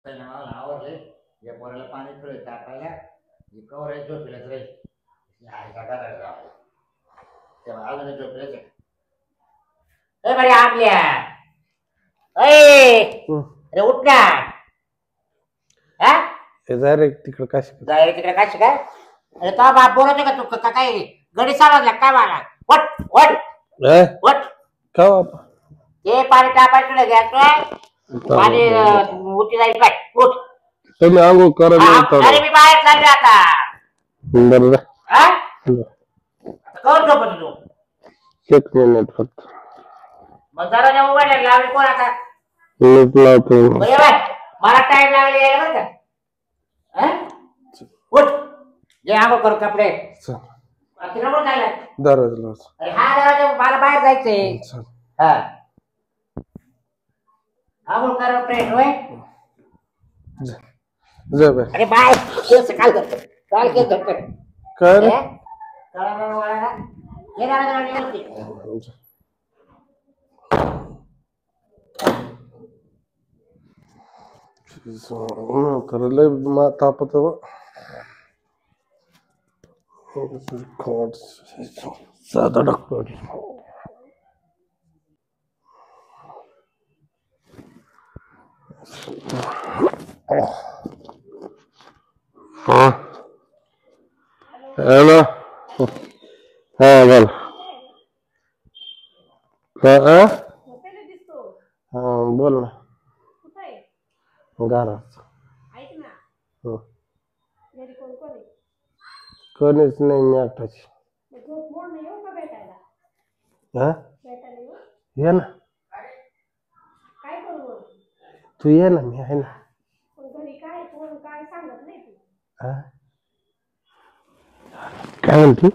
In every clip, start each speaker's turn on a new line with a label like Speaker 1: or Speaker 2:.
Speaker 1: आवडले या पोराला पाणी पिळत टाकायला कवर आहे झोपलेच रे तेव्हा अजून झोपलेच ए बरे आपल्या अरे उठ ना
Speaker 2: डायरेक्ट तिकडे काय
Speaker 1: जाय तिकडे काय शिकाय अरे तो बाप बोलतो का तू का काय गडी सावरला काय मला वट वट वट
Speaker 2: का
Speaker 1: ते पाणी टाकायकडे घ्यायचं पाणी उठी जाईल काय उठ
Speaker 2: तुम्ही आंघोळ करा
Speaker 1: अरे मी बाहेर चालले आता
Speaker 2: बरोबर
Speaker 1: कोण झोपत तू
Speaker 2: 1 मिनिट फक्त
Speaker 1: मग जरा मोबाईल लावली कोण आता मला टाइम लागले यायला बरं का उठ जे आंघोळ करू कपडे तिकडे जायला
Speaker 2: दरवाजा
Speaker 1: अरे हा दरवाजा मला बाहेर जायचंय हा आंघोळ कर फ्रेंड होय अरे बाय केस काल करतो काल केस धरतो
Speaker 2: काय रे
Speaker 1: काळा वाळा हे ना
Speaker 2: लय तापत साधा डॉक्टर हॅलो हा बोल हा बोल ना घरात कोणीच नाही मी एकटाच ये ना तू ये ना मी आहे ना काय म्हणते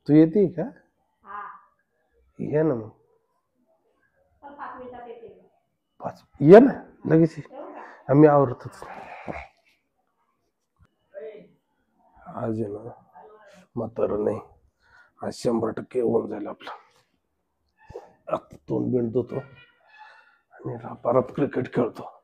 Speaker 2: तू येते का ये ना मग ये ना लगेच आम्ही आवरतच आज आहे ना म्हातारं नाही आज 100% होऊन जाईल आपलं आता तोंड बिंड धुतो आणि परत क्रिकेट खेळतो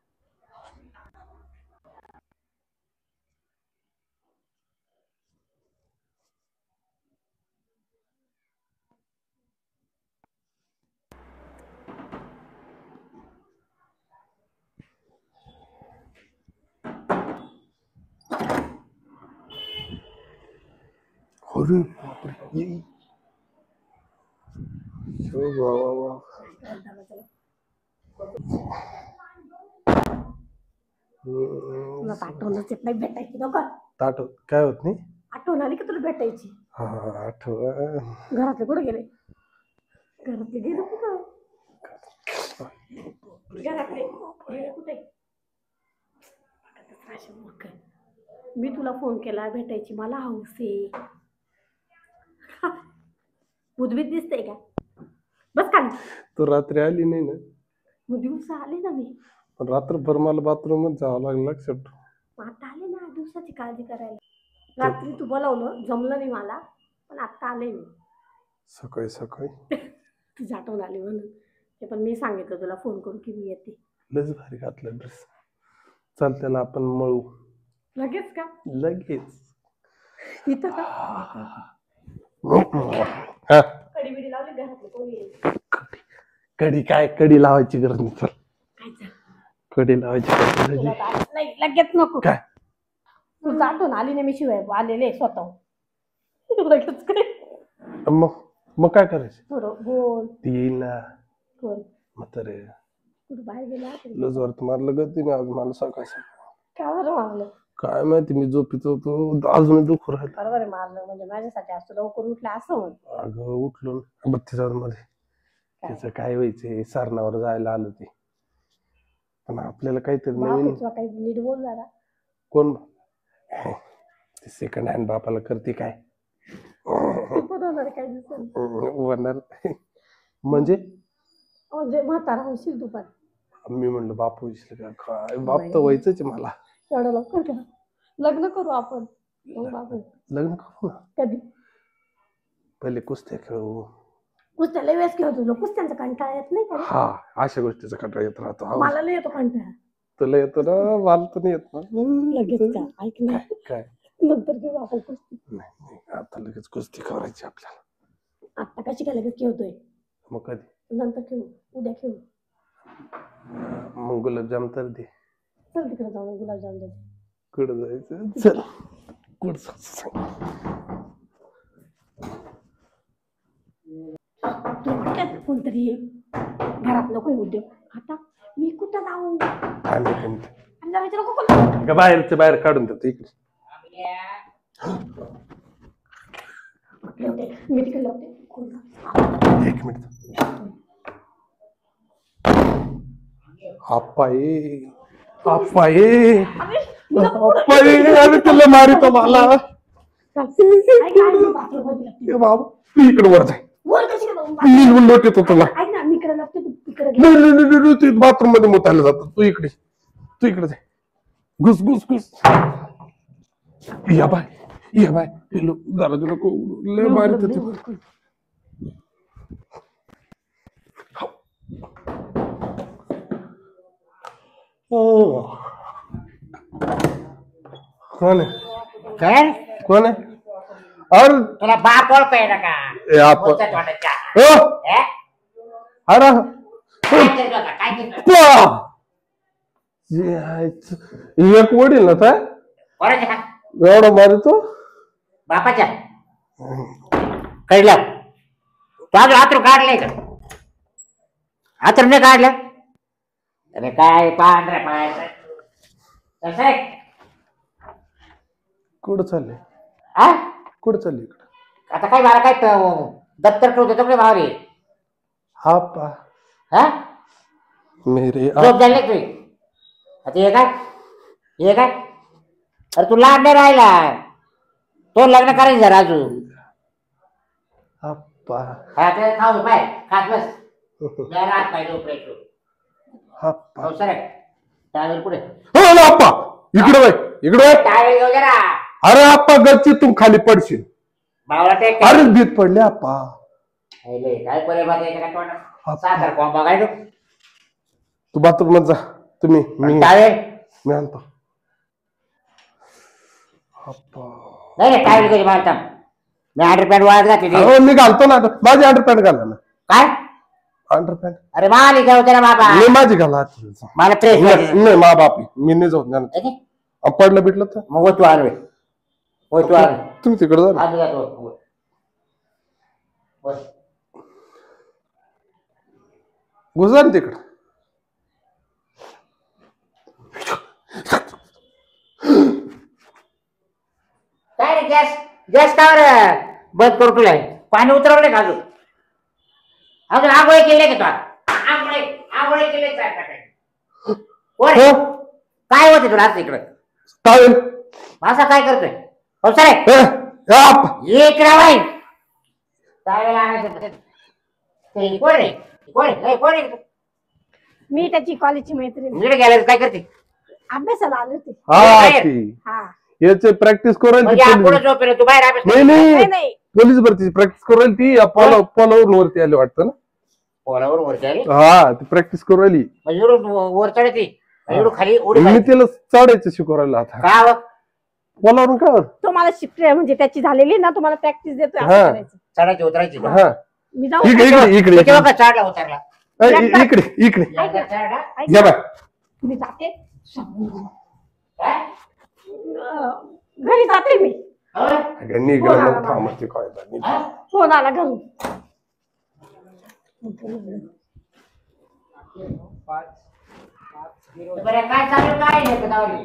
Speaker 2: अरे बापरे
Speaker 3: आठवणच येत नाही भेटायची नको
Speaker 2: काय होत नाही
Speaker 3: आठवण आली का तुला भेटायची
Speaker 2: आठव
Speaker 3: घरातले कुठे गेले घरातले गेले कुठं घरातले गेले कुठे मी तुला फोन केला भेटायची मला हौस आहे बुधबीत दिसते का बस खाली
Speaker 2: तू रात्री आली नाही ना
Speaker 3: मग दिवसा आले ना मी
Speaker 2: पण रात्रभर मला बाथरूमच जावं लागलं लक्षात
Speaker 3: आता आले ना दिवसाची काळजी करायला रात्री तू बोलावलं जमलं नाही मला पण आता आले मी
Speaker 2: सकाळी सकाळी
Speaker 3: तुझी आठवण आली म्हणून ते पण मी सांगितलं तुला फोन करून की मी येते
Speaker 2: लस भारी घातलं ड्रेस चालते ना आपण मळू
Speaker 3: लगेच का
Speaker 2: लगेच
Speaker 3: इथं का कडी बिडी लावली घरातले कोणी
Speaker 2: कडी काय कडी लावायची गरज नाही चल कडी लावायची गरज
Speaker 3: नाही लगेच नको
Speaker 2: काय
Speaker 3: तू जातो ना आली ना मी शिवाय आलेले स्वतः लगेच काय
Speaker 2: मग काय करायचं
Speaker 3: थोडं बोल
Speaker 2: ती येईल ना
Speaker 3: बोल
Speaker 2: म्हातारे
Speaker 3: कुठं बाहेर गेला
Speaker 2: लजवरत मारलं गती ना आज मला सकाळ
Speaker 3: काय बरं मारलं
Speaker 2: काय माहिती मी झोपीत होतो अजून दुखू राहिलं
Speaker 3: बरोबर आहे मारलं म्हणजे माझ्यासाठी असं लवकर उठला असं म्हण
Speaker 2: अगं उठलो 32 मध्ये त्याचं काय व्हायचंय सरणावर जायला आलं ते पण आपल्याला काहीतरी नवीन
Speaker 3: काही नीट बोल जरा
Speaker 2: कोण ते सेकंड हँड बापाला करते काय
Speaker 3: काय दिसेल
Speaker 2: होणार म्हणजे
Speaker 3: म्हातारा होशील दुपार
Speaker 2: मी म्हणलं बापू विसले का काय बाप तर व्हायचंच मला
Speaker 3: एवढं लवकर का लग्न करू आपण बाबू
Speaker 2: लग्न करू ना
Speaker 3: कधी
Speaker 2: पहिले कुस्त्या खेळू
Speaker 3: कुस्त्या लय वेळेस खेळत होतो कुस्त्यांचा कंटाळा येत नाही का रे?
Speaker 2: हा अशा गोष्टीचा कंटाळा येत राहतो हा.
Speaker 3: मला लय येतो कंटाळा
Speaker 2: तुला येतो ना मला तर नाही येत ना.
Speaker 3: लगेच का ऐक ना
Speaker 2: काय
Speaker 3: नंतर खेळू आपण कुस्ती
Speaker 2: नाही आता लगेच कुस्ती करायची आपल्याला.
Speaker 3: आता कशी काय लगेच खेळतोय
Speaker 2: मग कधी
Speaker 3: नंतर खेळू उद्या खेळू
Speaker 2: मग गुलाबजाम तर दे.
Speaker 3: चल तिकडे जाऊ गुलाबजाम दे
Speaker 2: कुठं जायचं चल कुठं सांग.
Speaker 3: तुला वाटतं कोणतरी येईल घरात नको येऊ दे आता मी कुठं जाऊ आणि जायचं नको कोण
Speaker 2: बाहेरच्या बाहेर काढून देतो इकडे.
Speaker 3: मी तिकडे लावते
Speaker 2: एक मिनिट आप्पाई आप्पाई आप्पाई अरे तुला मारितो मला. बाबा तू इकडे वर जाय
Speaker 3: वर कशी काय जाऊ?
Speaker 2: मी लोट येतो तुला.
Speaker 3: ऐक ना मी इकडे लागते तू तिकडे
Speaker 2: तू बाथरूम मध्ये मुतायला जातो तू इकडे जाय घुस घुस घुस. या बाय जरा नको लय मारित होते. कोण आहे
Speaker 1: काय
Speaker 2: कोण आहे अरे
Speaker 1: तुला बाप ओळखाय ना का
Speaker 2: ए, आप-
Speaker 1: बोलतात वाटायच्या.
Speaker 2: ओ,
Speaker 1: हे?
Speaker 2: अरे
Speaker 1: काय केलं होतं? काय केलं?
Speaker 2: पा! जे आहे ते- एक वडील ना काय
Speaker 1: कोणाच्या?
Speaker 2: एवढा मारितो.
Speaker 1: बापाच्या कळलं तू अजून हातरू काढलंय का हातरू नाही काढलं अरे काय पांढऱ्या पायाचं कसं आहे?
Speaker 2: कुठं चालले
Speaker 1: हा?
Speaker 2: कुठं चालले इकडं
Speaker 1: आता काय मला काय दप्तर ठेवतो तुकडे भावरी
Speaker 2: हा पा
Speaker 1: हा
Speaker 2: मेरे
Speaker 1: झोप झाले तुझी आता हे काय अरे तू लहान नाही राहिला तो लग्न करायचं जरा अजून
Speaker 2: आप्पा
Speaker 1: हा ते खाऊ पाय खात बस रात पाहिजे उपरेट
Speaker 2: आप्पा
Speaker 1: हो सर टावेल पुढे
Speaker 2: आप्पा इकडे बाय इकडे बाय.
Speaker 1: टावेल घेऊ जरा
Speaker 2: अरे आप्पा गच्ची तू खाली पडशील.
Speaker 1: भावला टेक
Speaker 2: अरे भीत पडले आप्पा.
Speaker 1: काय परे बात आहे का तोंड साखर कोंबा काय
Speaker 2: तू बाथरूम मध्ये जा तुम्ही मी
Speaker 1: टावेल
Speaker 2: आणतो. आप्पा
Speaker 1: नाही टावेल कधी मारता मी अंडरपॅन्ट वाळत घातली
Speaker 2: अहो, मी घालतो ना माझी अंडरपॅन्ट घाला ना
Speaker 1: काय
Speaker 2: अंडरपॅन्ट
Speaker 1: अरे माली जाऊ त्याला बाबा
Speaker 2: मी माझी घाला
Speaker 1: मला प्रेस
Speaker 2: नाही मा बापी मी नाही जाऊन जाणार. पडलं बिटलं तर
Speaker 1: मग तू आलो तू आलो
Speaker 2: तुम्ही तिकडे जा ना.
Speaker 1: आम्ही जातो बस
Speaker 2: घुसा ना तिकडं.
Speaker 1: काय रे गॅस का बंद करू तुला पाणी उतरवले का अजून अजून आंघोळी केले का तू आंघोळी केले काय होते तुला आज इकडं
Speaker 2: टावेल
Speaker 1: असा काय करतोय हो सर इकडे वाई कोण
Speaker 3: मी त्याची कॉलेजची मैत्रीण
Speaker 1: इकडे गेलं काय करते
Speaker 3: अभ्यासाला आले होते
Speaker 2: हा ती
Speaker 3: हा
Speaker 2: याचे प्रॅक्टिस करेल
Speaker 1: म्हणजे आपण झोपेल तू बाहेर अभ्यास
Speaker 2: नाही
Speaker 3: नाही
Speaker 2: नाही
Speaker 3: नाही
Speaker 2: पोलीस भरतीची प्रॅक्टिस करेल ती पोलावरून वरती आली वाटतं ना.
Speaker 1: पोरावर वर चढली
Speaker 2: हा ती प्रॅक्टिस करू राहिली.
Speaker 1: इकडून वर चढती इकडून खाली उडी
Speaker 2: मी
Speaker 1: मारते.
Speaker 2: तिला चढायचं शिकू राहिला आता
Speaker 1: का हो?
Speaker 2: पोलावरून का
Speaker 3: तो मला शिफ्ट म्हणजे त्याची झालेली ना तुम्हाला प्रॅक्टिस देतोय असं
Speaker 2: हा.
Speaker 3: करायचं.
Speaker 1: चढायची उतरायची का?
Speaker 2: हा
Speaker 3: मी जाऊ
Speaker 2: इकडे इकडे इकडे
Speaker 1: किती वेळा चढला उतरला
Speaker 2: इकडे इकडे
Speaker 1: एकदा चढला?
Speaker 2: या बाय
Speaker 3: मी जाते
Speaker 1: काय?
Speaker 3: घरी जाते मी
Speaker 1: हो?
Speaker 2: निघलं मग थांबते काय झालं.
Speaker 1: हा?
Speaker 3: फोन आला घरून
Speaker 1: बरं काय चालू काय नाही का गावाला?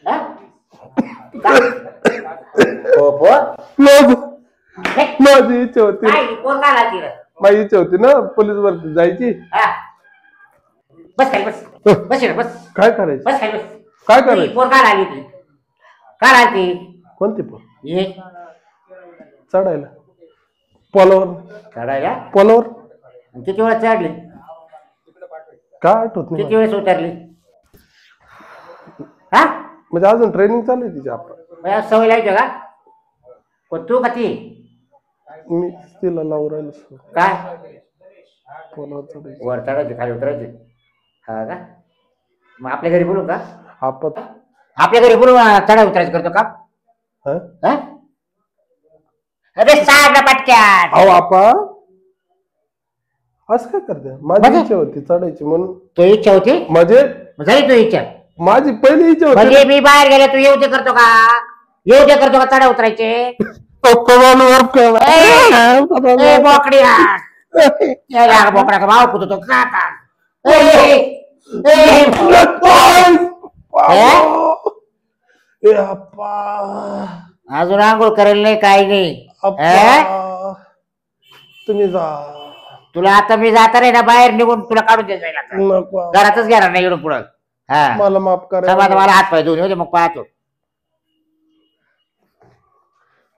Speaker 1: हा? काय? हो, हो. हे,
Speaker 2: माझी इच्छा होती
Speaker 1: काय पोर का लागली रे?
Speaker 2: माझी इच्छा होती ना पोलीस भरती जायची.
Speaker 1: हा. बस खाली बस बस इकडे, बस
Speaker 2: काय करायचं
Speaker 1: बस खाली बस
Speaker 2: काय करायचं
Speaker 1: पोर का लागली ती का लागली
Speaker 2: कोणती पण
Speaker 1: ये
Speaker 2: चढायला पोलावर
Speaker 1: चढायला
Speaker 2: पोलावर
Speaker 1: किती वेळा चढली
Speaker 2: काय आठवत नाही
Speaker 1: किती वेळेस उतरली हा
Speaker 2: म्हणजे अजून ट्रेनिंग चालू आहे तिची आपण
Speaker 1: मला सवय लावायची का कोण तू का ती
Speaker 2: मी तिला लावून राहिलो सर.
Speaker 1: काय
Speaker 2: पोलावर चढायचं.
Speaker 1: वर चढायचे खाली उतरायचे हा का? मग आपल्या घरी बोलू का?
Speaker 2: आपण
Speaker 1: आपल्या घरी बोलू चढा उतरायचं करतो का?
Speaker 2: हा?
Speaker 1: हा? अरे सांग ना पटक्यात.
Speaker 2: अहो आपा असं काय करते? माझी
Speaker 1: म्हणजे?
Speaker 2: इच्छा होती चढायची म्हणून.
Speaker 1: तो इच्छा होती
Speaker 2: म्हणजे
Speaker 1: झाली तू इच्छा
Speaker 2: माझी पहिली इच्छा होती.
Speaker 1: म्हणजे मी बाहेर गेले तू येऊ दे करतो का? येऊ दे करतो का चढा उतरायचे? ए, बोकडी हात. याला बोकडा का भाव कुठं तो का का?
Speaker 2: ए अप्पा
Speaker 1: अजून आंघोळ करेल नाही काही नाही.
Speaker 2: अप्पा तुम्ही जा.
Speaker 1: तुला आता मी जाता नाही ना बाहेर निघून तुला काढून द्यायचं
Speaker 2: नको
Speaker 1: घरातच घेणार नाही इकडून पुढं. हा
Speaker 2: मला माफ करा.
Speaker 1: मला हात पाय धुवून येऊ दे मग पाहतो.